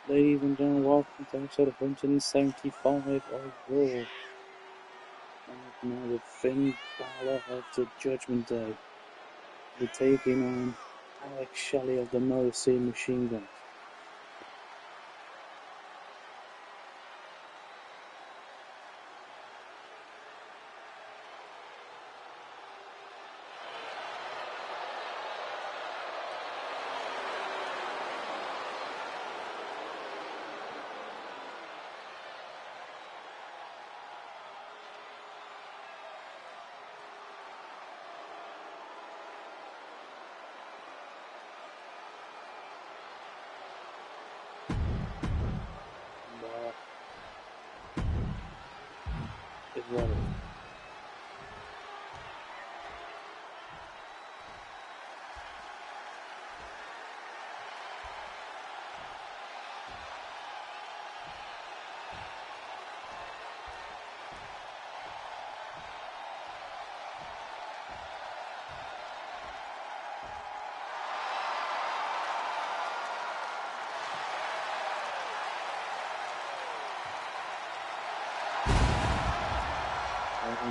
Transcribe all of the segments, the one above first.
Ladies and gentlemen, welcome to episode 175 of Raw. And now with Finn Balor of the Judgment Day. We're taking on Alex Shelley of the Motor City Machine Guns. Is ready.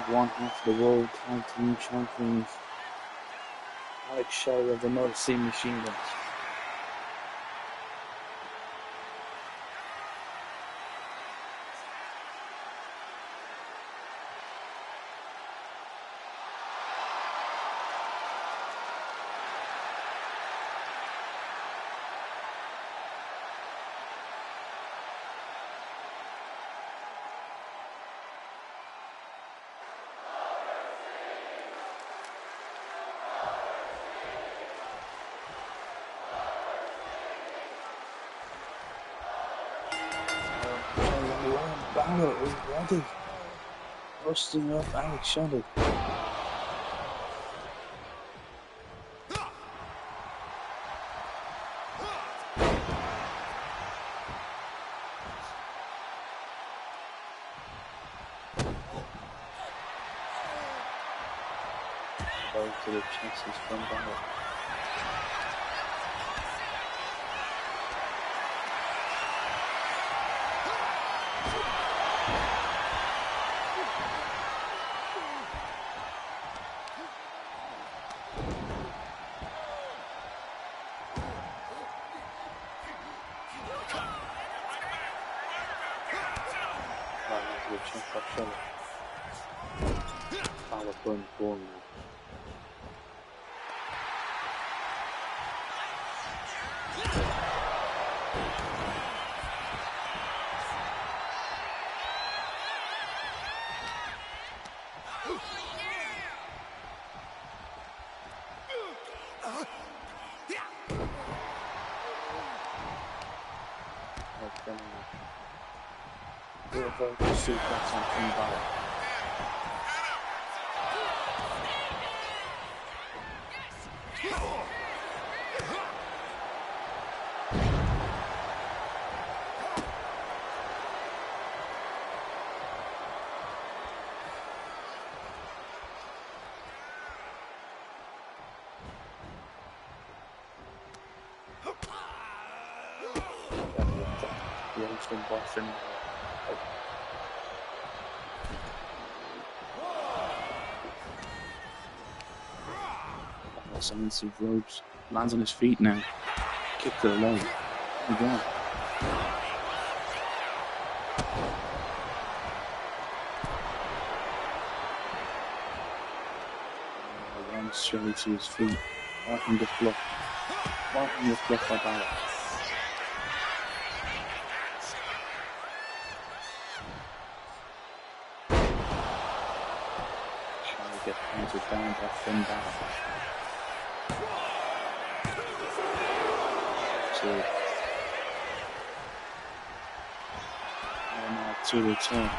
One half of the World Tag Team Champions, Alex Shelley of the Motor City Machine Guns. Balor is ready. Busting up Alex Shelley. Both to the chances from Balor. Balor going forward now. Suplex on Finn Balor. Roasting by Finn Balor. Silence of ropes. Lands on his feet now. Kick to the leg. Again. Runs Shelley to his feet. Wiping the fluff. Wiping the fluff by Balor. Shelley gets pointed down by Finn Balor. And now to return.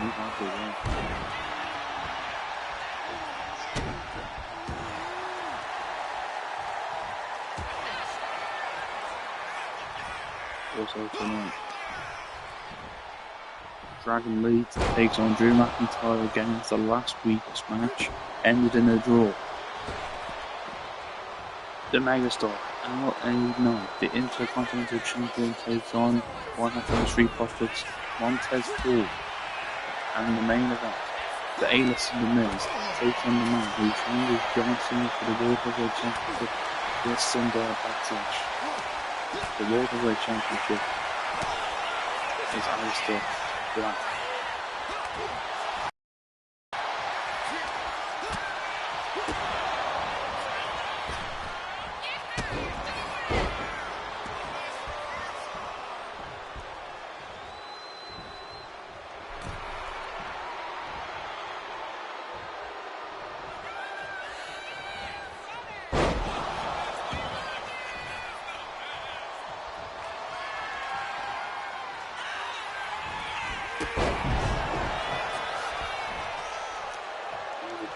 Move out the way. Also tonight, Dragon Lee takes on Drew McIntyre against the last week's match ended in a draw. The Megastar LA Knight, the Intercontinental Champion, takes on one half of the Street Profits, Montez Ford. And in the main event, the A-list of the Miz takes on the man who trained with John Cena for the World Heavyweight Championship this Sunday at Backlash. The World Heavyweight Championship is Aleister Black.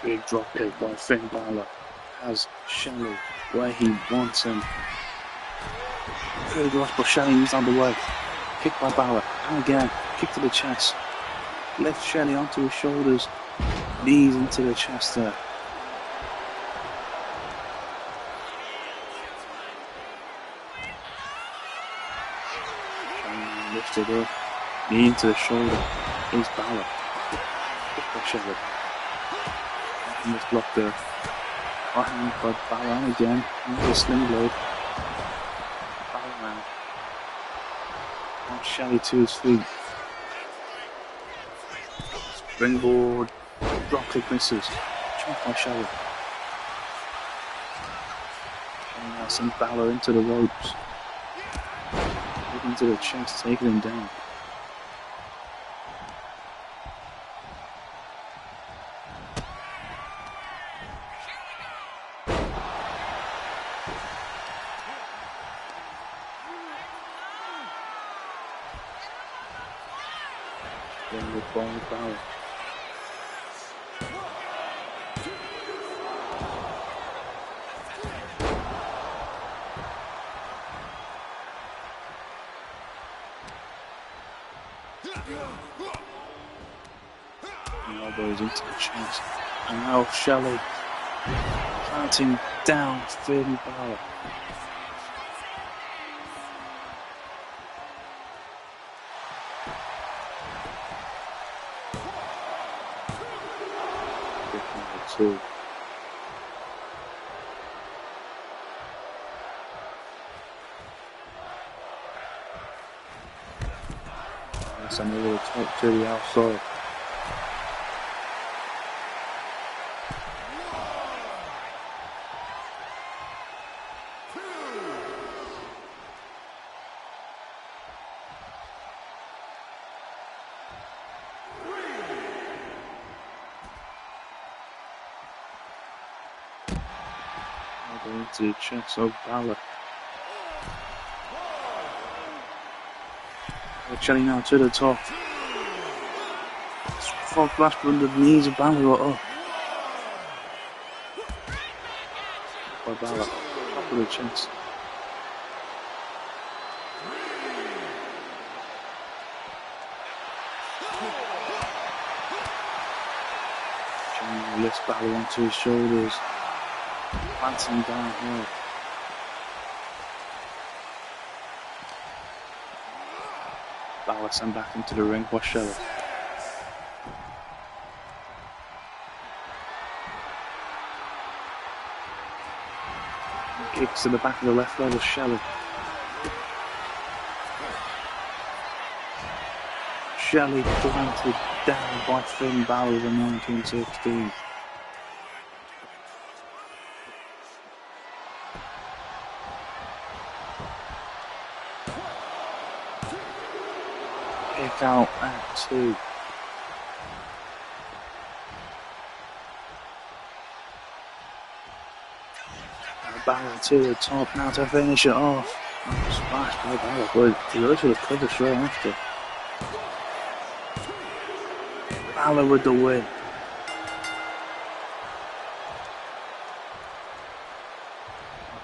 Big drop kick by Finn Balor has Shelley where he wants him. Good rush, but Shelley moves out of the way. Kick by Balor, and again, kick to the chest. Lifts Shelley onto his shoulders, knees into the chest there. Shelley lifted up, knee into the shoulder. Here's Balor. Kick by Shelley. And this block there. Right hand by Balor again. Into the sling blade. Balor now. And Shelley to his feet. Springboard. Drop kick misses. Chop by Shelley. And now sends Balor into the ropes. Into the chest, taking him down. Then with Balor. Elbows into the chest. And now Shelley planting down Finn Balor. Two. That's another attack to the outside. Into the chest of Balor. Shelley now to the top. Frog flash under the knees of Balor. Oh. By Balor. Top of the chest. Shelley lifts Balor onto his shoulders. Plants him downhill. Balor sent back into the ring by Shelley. Kicks to the back of the left leg of Shelley. Shelley planted down by Finn Balor in 1916. Kick out at 2. Balor to the top now to finish it off. Splash by Balor, but he literally covered straight after. Balor with the win.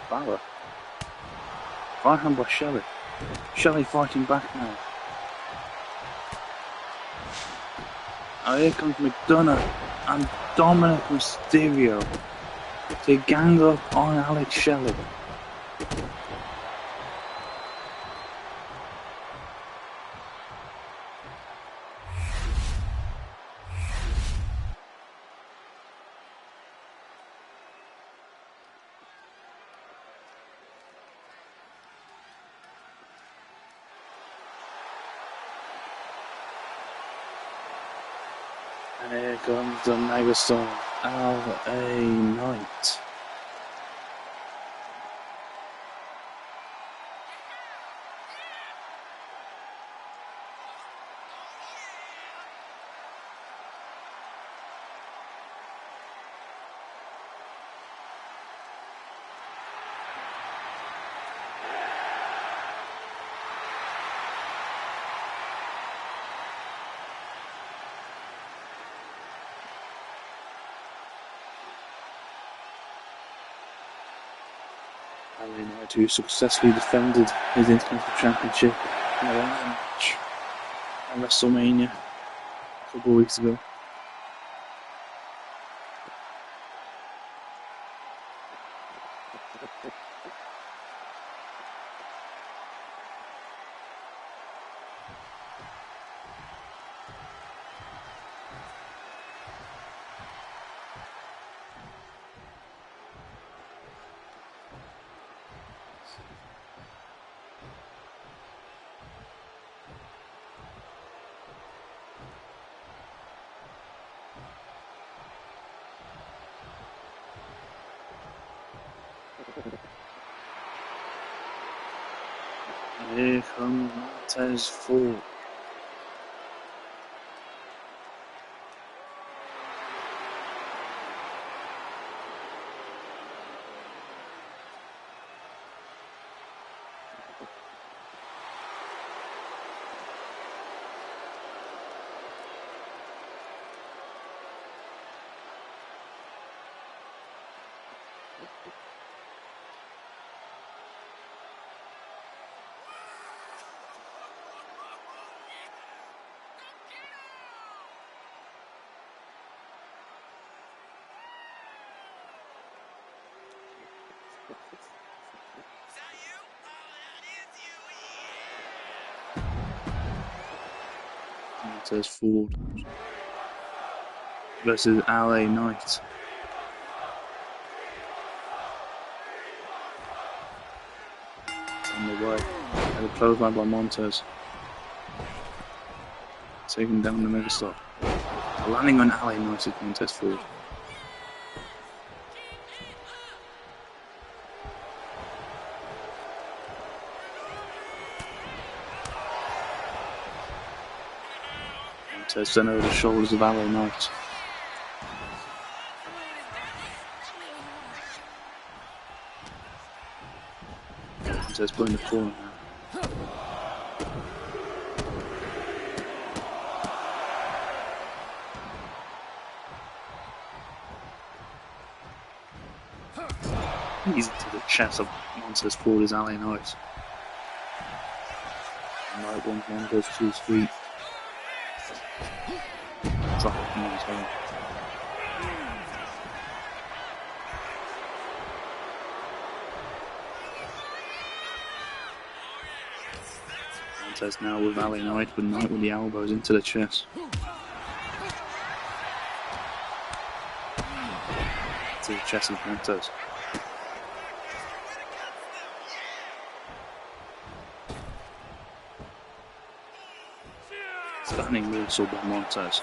Balor. Right hand by Shelley. Shelley fighting back now. Oh, here comes McDonough and Dominic Mysterio to gang up on Alex Shelley. And here comes the megastar, LA Knight. LA Knight, who successfully defended his Intercontinental Championship in a match at WrestleMania a couple of weeks ago. Here comes Montez Ford. Montez Ford versus LA Knight. On the way, and a clothesline by Montez, taking down the megastar. Landing on LA Knight is Montez Ford. Montez sent over the shoulders of LA Knight. Montez put in the corner now. Easy to the chest of Montez Ford is LA Knight. Knight wants Montez to his feet. Drop it from his head. Montez now with LA Knight, but Knight with the elbows into the chest. To the chest of Montez. Stunning moonsault by Montez.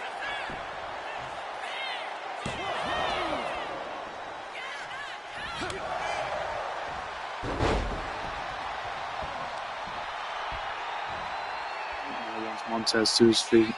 Montez to his feet.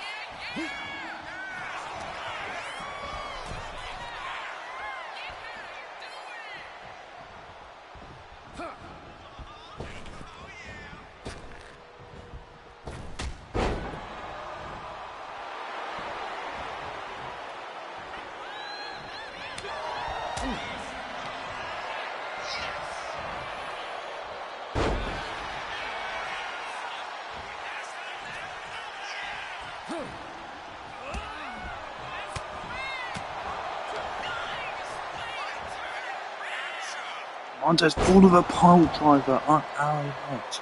Montez full of a pile driver on LA Knight.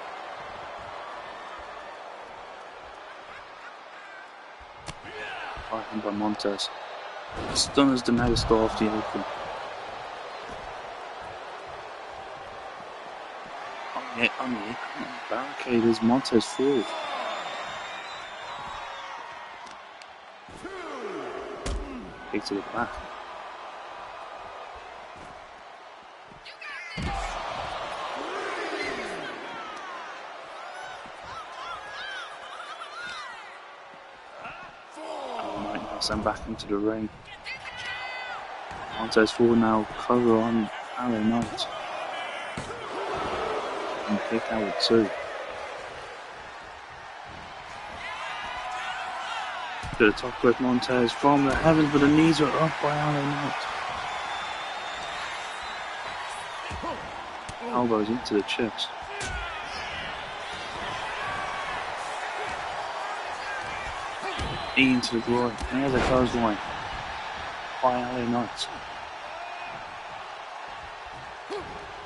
Fighting by Montez. Stunners the megastar off the apron. On the barricade is Montez Ford. kick to the back. Knight now sent back into the ring. Montez forward now, cover on LA Knight. And kick out with 2. To the top with Montez from the heavens, but the knees are up by LA Knight. Elbows into the chest. Into the groin. And there's a clothesline by LA Knight.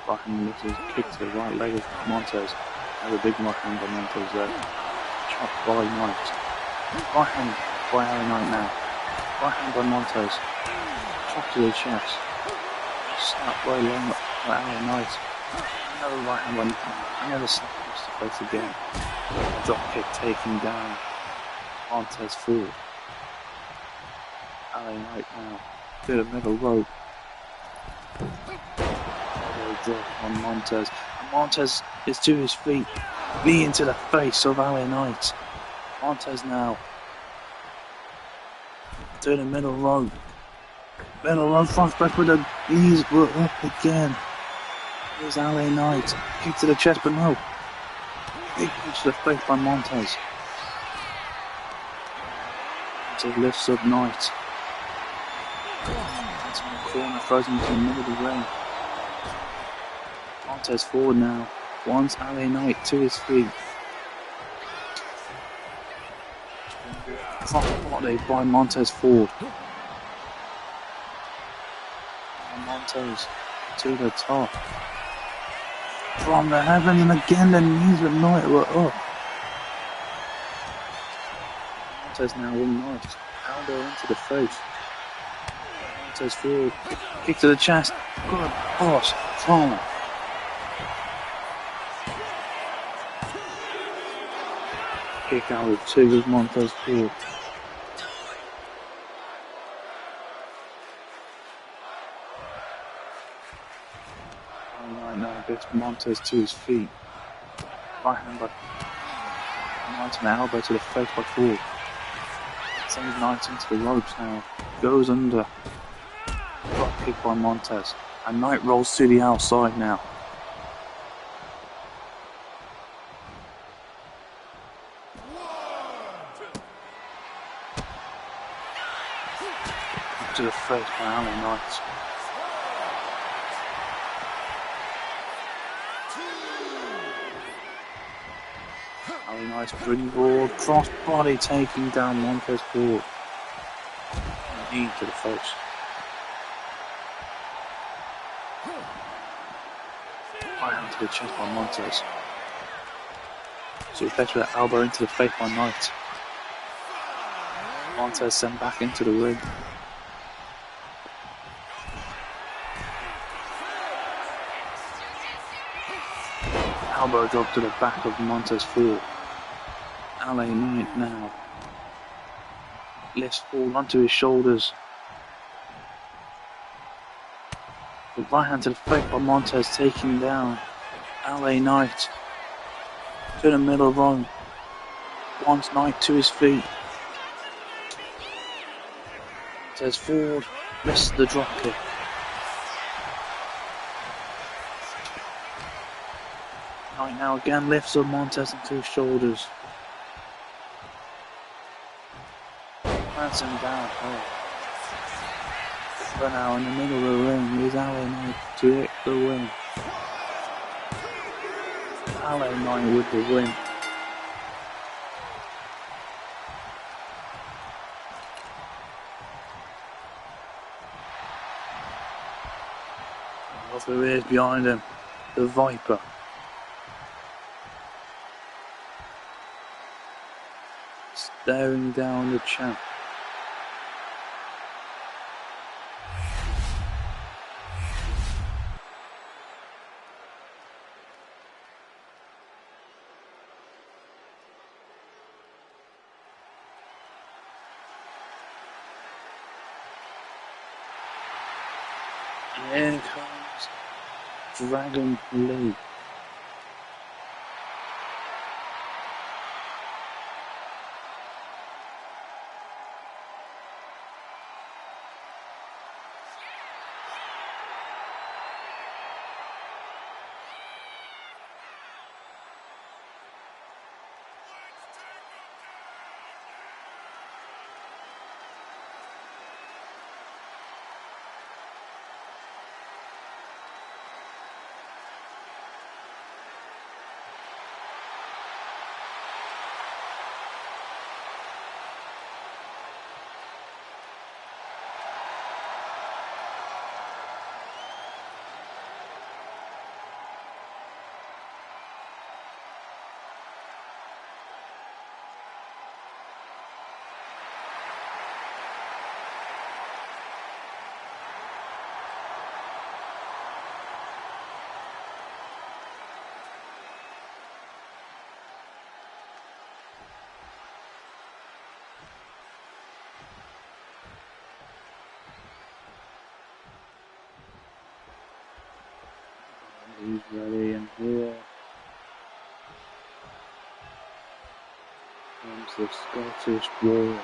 Backhand misses, kick to the right leg of Montez. There's a big backhand by Montez there. Chopped by Knight. Right hand by LA Knight now. Right hand by Montez. Chop to the chest. Snap by LA Knight. Another right hand by Knight. Another snap across the face again. Drop kick taking down Montez forward. LA Knight now to the middle rope. Drop on Montez. And Montez is to his feet. Knee into the face of LA Knight. Montez now to the middle rope. Middle rope front back with the knees were up again. Here's LA Knight. Kick to the chest, but no. Big punch to the face by Montez. Montez lifts up Knight. That's in the corner, throws him into the middle of the ring. Montez forward now. Wants LA Knight to his feet. Front body by Montez forward. And Montez to the top. From the heavens, and again the knees of Knight were up. Montez now with Knight. Elbow into the face. Montez forward. Kick to the chest. Good boss. Trauma. Kick out with 2 with Montez forward. Right now gets Montez to his feet. Right hand by Knight and an elbow to the face by Ford. Sends Knight into the ropes now. Goes under. Drop kick by Montez. And Knight rolls to the outside now. To the face by LA Knight. LA Knight's springboard, cross body taking down Montez forward. Knee to the face. Right hand to the chest by Montez. So he fetches that elbow into the face by Knight. Montez sent back into the ring. Elbow drop to the back of Montez forward. LA Knight now lifts forward onto his shoulders. The right hand to the face by Montez taking down LA Knight to the middle row. Wants Knight to his feet. Montez forward, misses the drop kick. Knight now again lifts up Montez into his shoulders. Plants him down. Oh. But now in the middle of the ring is LA Knight to hit the win. LA Knight with the win. Off the ears behind him, the Viper. Staring down the champ. Here comes Dragon Lee. He's ready, and here comes the Scottish Warrior.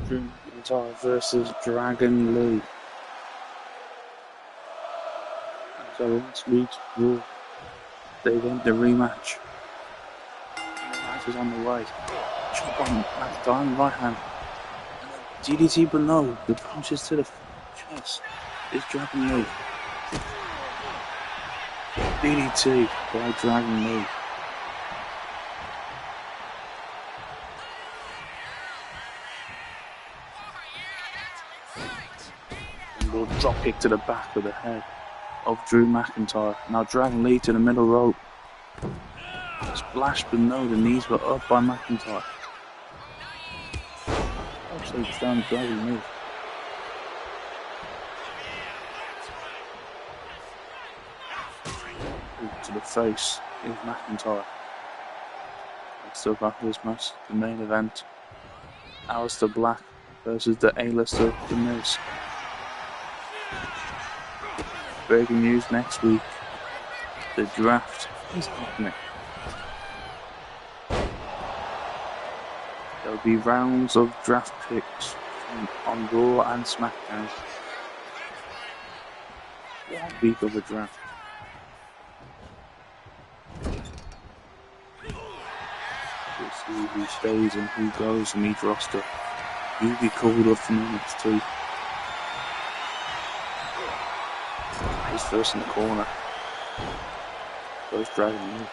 Drew McIntyre versus Dragon Lee. So last week's Raw, they went the rematch. The match is on the way. Chop on McIntyre, right hand. DDT, but no, the punches to the chest is Dragon Lee. DDT by Dragon Lee. And a drop kick to the back of the head of Drew McIntyre. Now Dragon Lee to the middle rope. Splash, but no, the knees were up by McIntyre. Actually down Dragon Lee. To the face is McIntyre. Let's talk about this match, the main event. Aleister Black versus the A-lister, The Miz. Breaking news next week. The draft is happening. There'll be rounds of draft picks on Raw and SmackDown. 1 week of a draft. We'll see who stays and who goes from each roster. Who'll be called up from NXT. He's first in the corner. Goes Dragon Lee.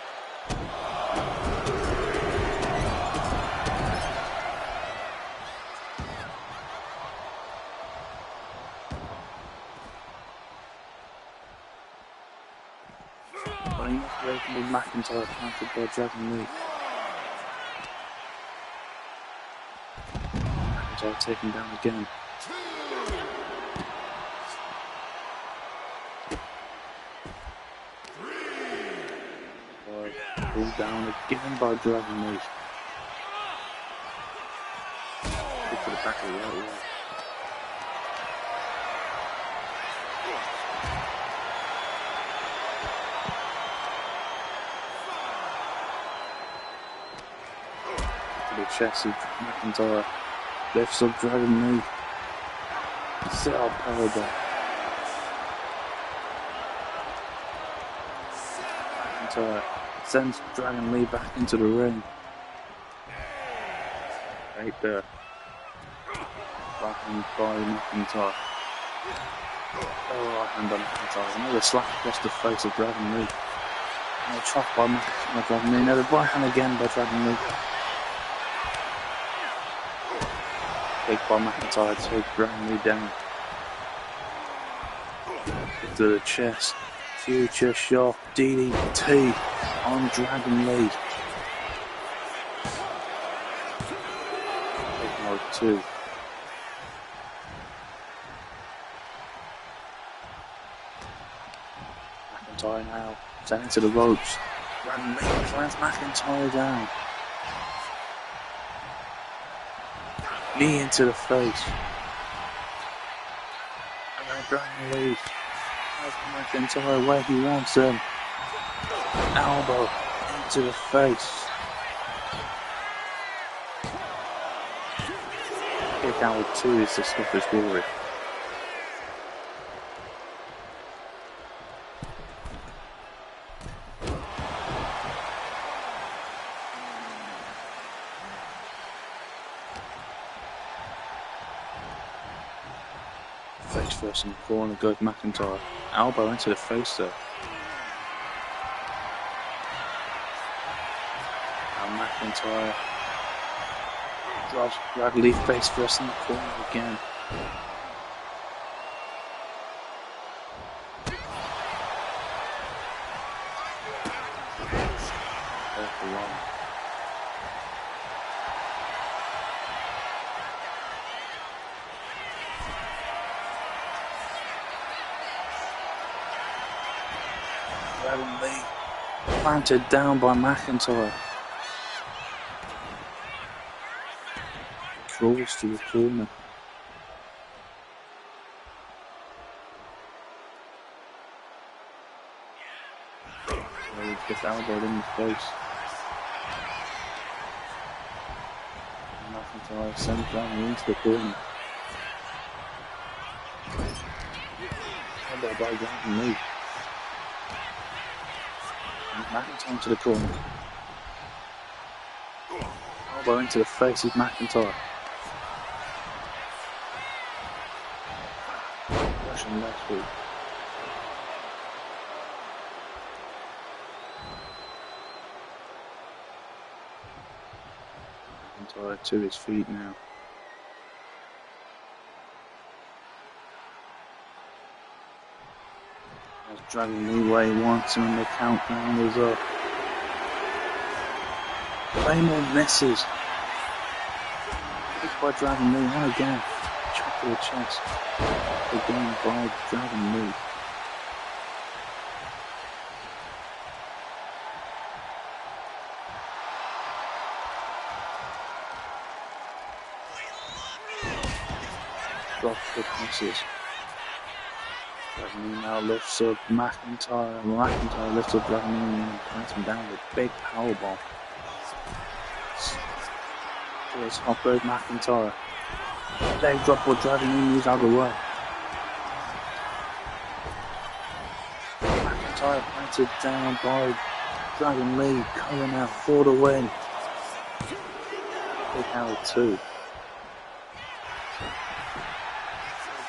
Breaking with McIntyre countered by Dragon Lee. McIntyre taken down again. Pulled down again by Dragon Lee. Kick to the back of the right leg. To the chest of McIntyre. Lifts up Dragon Lee. Set up powerbomb. McIntyre sends Dragon Lee back into the ring. Right there. Backhand by McIntyre. Oh, right hand on McIntyre. Another slap across the face of Dragon Lee. Another chop by Dragon Lee. Another right hand again by Dragon Lee. Kick by McIntyre to take Dragon Lee down. Kick to the chest. Future Shock DDT on Dragon Lee. Taking out 2. McIntyre now sent into the ropes. Dragon Lee slams McIntyre down. Knee into the face. And then Dragon Lee has McIntyre where he wants him. Elbow into the face. Kick out with 2 is the stuff is glory. Face first in the corner goes McIntyre. Elbow into the face there. Now McIntyre drops Dragon Lee face first in the corner again. Careful long. Dragon Lee planted down by McIntyre. Crawls to the corner. He gets elbowed in the face. And McIntyre sends Dragon Lee into the corner. Elbow by Dragon Lee. McIntyre to the corner. Elbow into the face of McIntyre. Russian leg sweep. McIntyre to his feet now. Dragon Lee where he wants him, and the countdown is up. Claymore misses. Kick by Dragon Lee, and again. Chop to the chest. Again by Dragon Lee. Drop kick misses. Dragon Lee now lifts up McIntyre. McIntyre lifts up Dragon Lee and plants him down with a big powerbomb. Here's Hopper McIntyre. Leg drop, but Dragon Lee moves out of the way. McIntyre planted down by Dragon Lee, coming out for the win. Big Howard 2.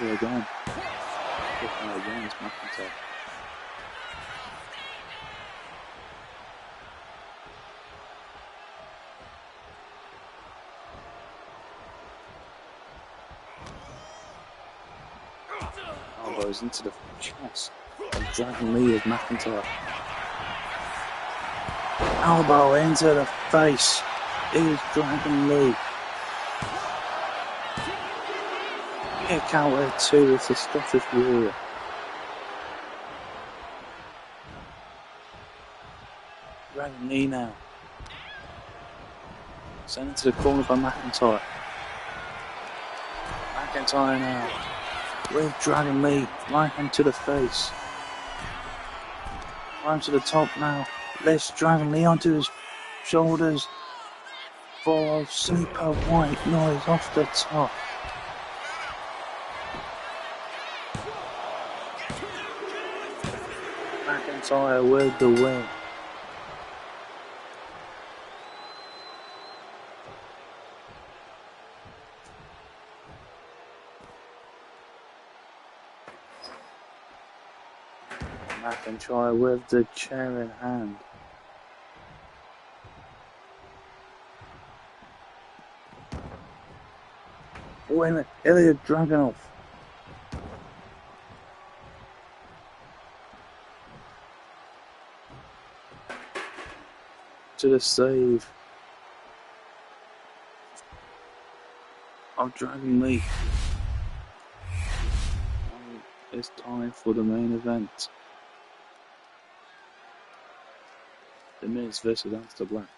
Over again. Big Howard wins McIntyre. Elbows into the chest of Dragon Lee as McIntyre. Elbow into the face is Dragon Lee. kick out there too with the Scottish Warrior. Dragon Lee now. Sent into the corner by McIntyre. McIntyre now. With Dragon Lee. Right hand to the face. Climb to the top now. Lifts Dragon Lee onto his shoulders. For super white noise off the top. McIntyre with the win. McIntyre with the chair in hand. Wait a minute, Ilya Dragunov. To the save of Dragon Lee. And it's time for the main event. The Miz versus Aleister Black.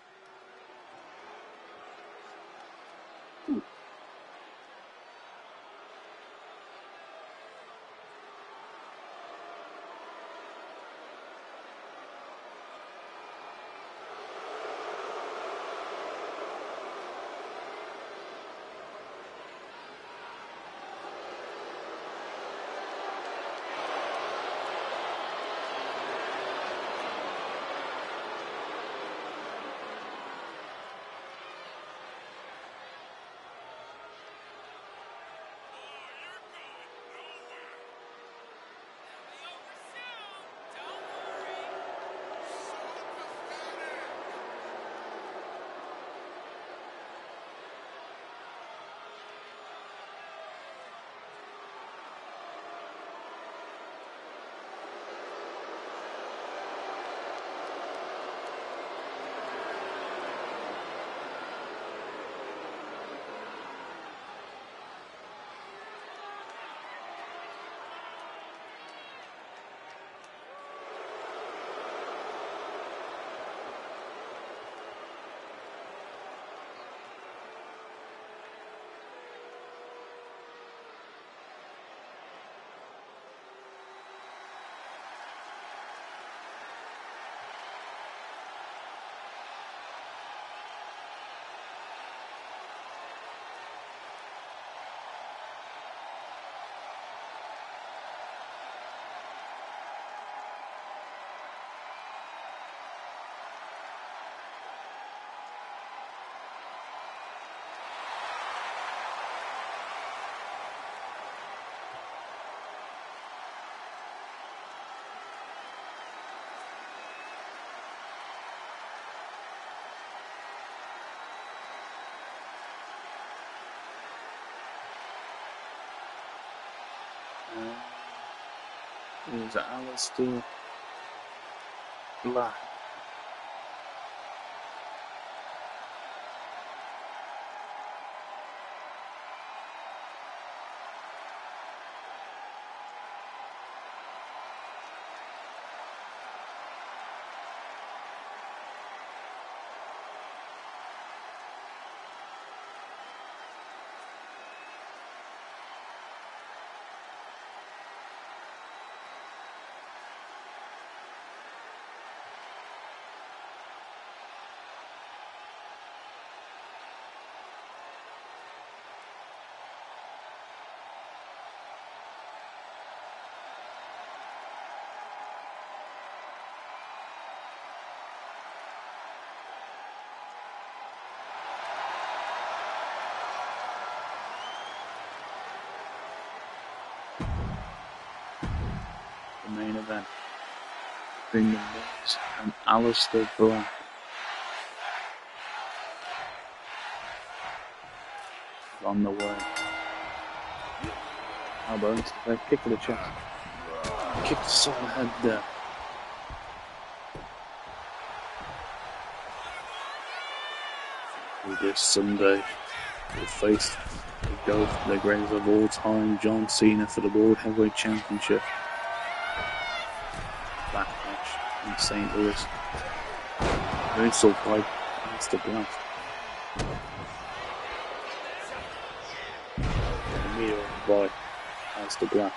Here's Aleister Black. The main event between The Miz and Aleister Black. On the way. How about a kick to the chest? Kick to the head there. This Sunday, we'll face It goes to the greatest of all time, John Cena, for the World Heavyweight Championship. Backlash in St. Louis. Moonsault by Mr. Black. Meteor by Mr. Black.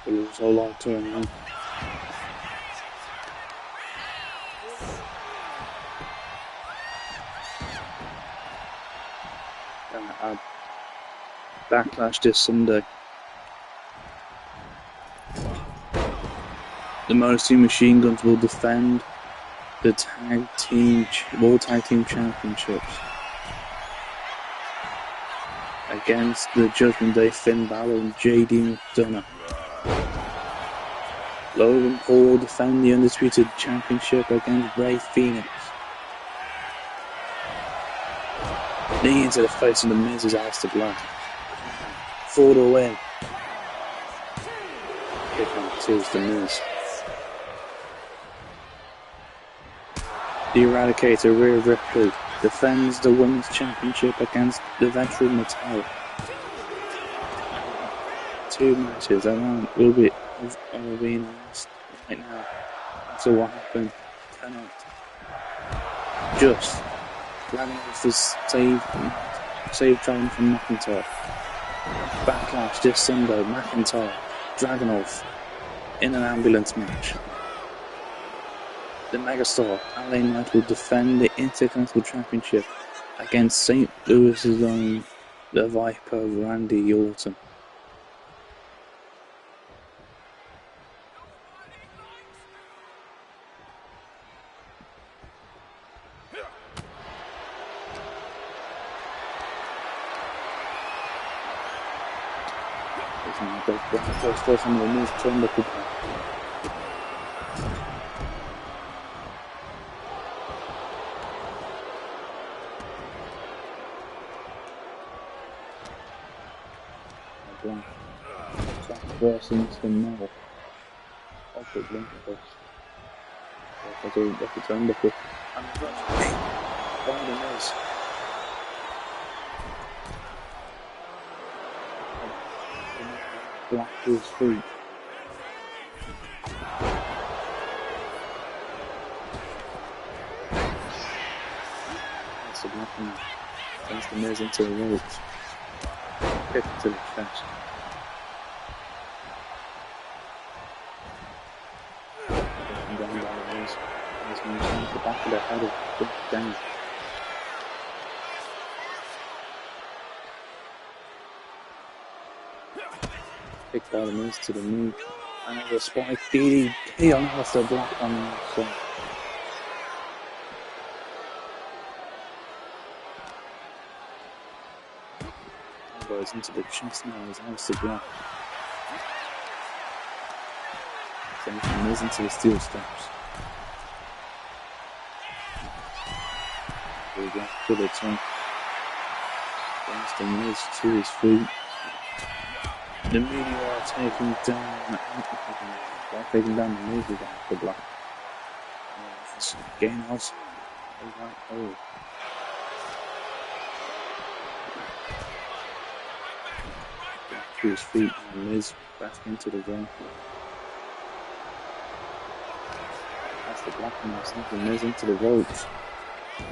It was so long turn on. And Backlash this Sunday. The Motor City Machine Guns will defend the World Tag Team Championships against the Judgment Day Finn Balor and JD McDonough. Logan Paul will defend the Undisputed Championship against Rey Fenix. Knee into the face of the Miz is Aleister Black. For the win. Kick out to the Miz. The Eradicator, Rhea Ripley, defends the Women's Championship against the veteran Natalya. 2 matches will be announced right now after what happened tonight. Just Dragunov is saved Dragon from McIntyre. Backlash this Sunday, McIntyre, Dragunov in an ambulance match. The megastar LA Knight will defend the Intercontinental Championship against St. Louis's own the Viper Randy Orton. First time we move turnbuckle back. Traverse into the middle of the link first. I do like the turnbuckle. And the rush. Biden is. Black to his feet. That's the black one. Sends the Miz into the ropes. Kick to the chest. And down by the Miz. Miz moves into the back of their head of down. Kick by the Miz to the knee. And there's a spike DDT on Aleister Black on the outside. Goes into the chest now as Aleister Black. Sends the Miz into the steel steps. There we go, to the top. Brings the Miz to his feet. The Meteor taking down the Miz with Aleister Black. Gainhouse. Oh. To his feet, and Miz back into the ring. That's the Black one, sends the Miz into the ropes.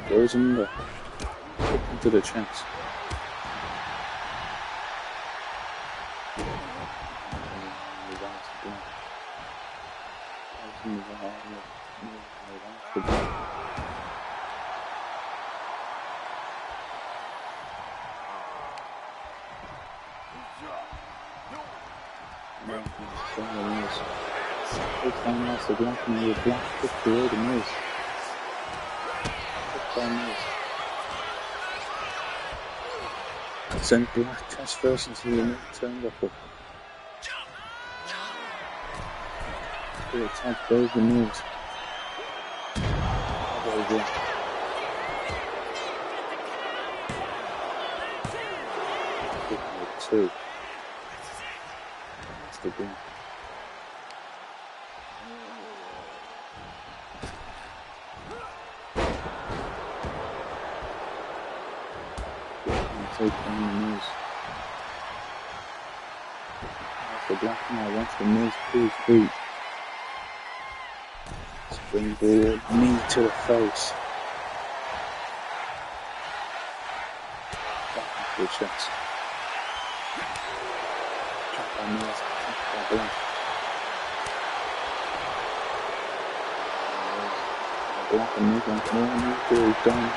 Goes under. Hook into the chest. The Black and the Black kick below the Miz. Kick by Miz. Send Black chest first into the mid turnbuckle. He attacks both the moves. Over. Two. That's the game. Take down the Miz. The Black now wants the Miz to his feet. Springboard, knee to the face. Back into the chest. Trap by Miz, trap by Black. Black and Miz want more knee to his dome.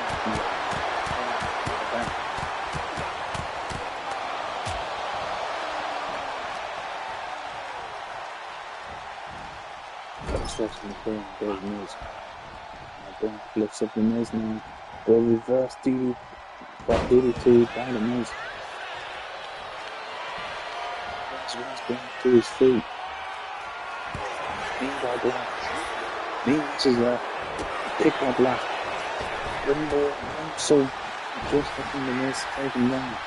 Steps in the corner, goes Miz. Black lifts up the Miz now. Or reverse DDT by the Miz. Miz Black to his feet. Knee by Black. Knee misses there. Kick by Black. Limbo, so just looking the Miz taken down.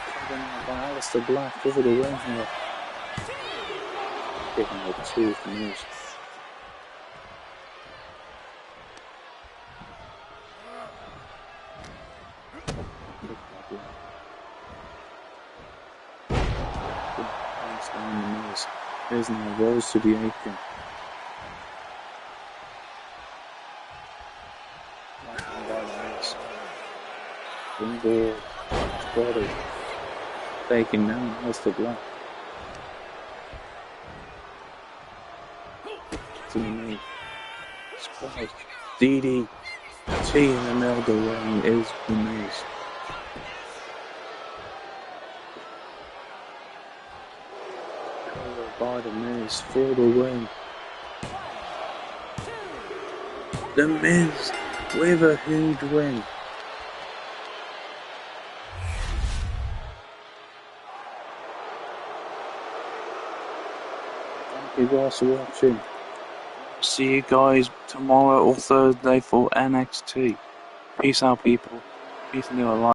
Taken out by Aleister Black over the ring here. Kicking out two for Miz. Down the Miz. Miz now rolls to the apron. Right by the Miz. Springboard. Body. Taking down Aleister Black. To the knee. Spike. DDT in the middle of the ring is the Miz. By the Miz for the win. The Miz with a huge win. Thank you guys for watching. See you guys tomorrow or Thursday for NXT. Peace out, people. Peace and life.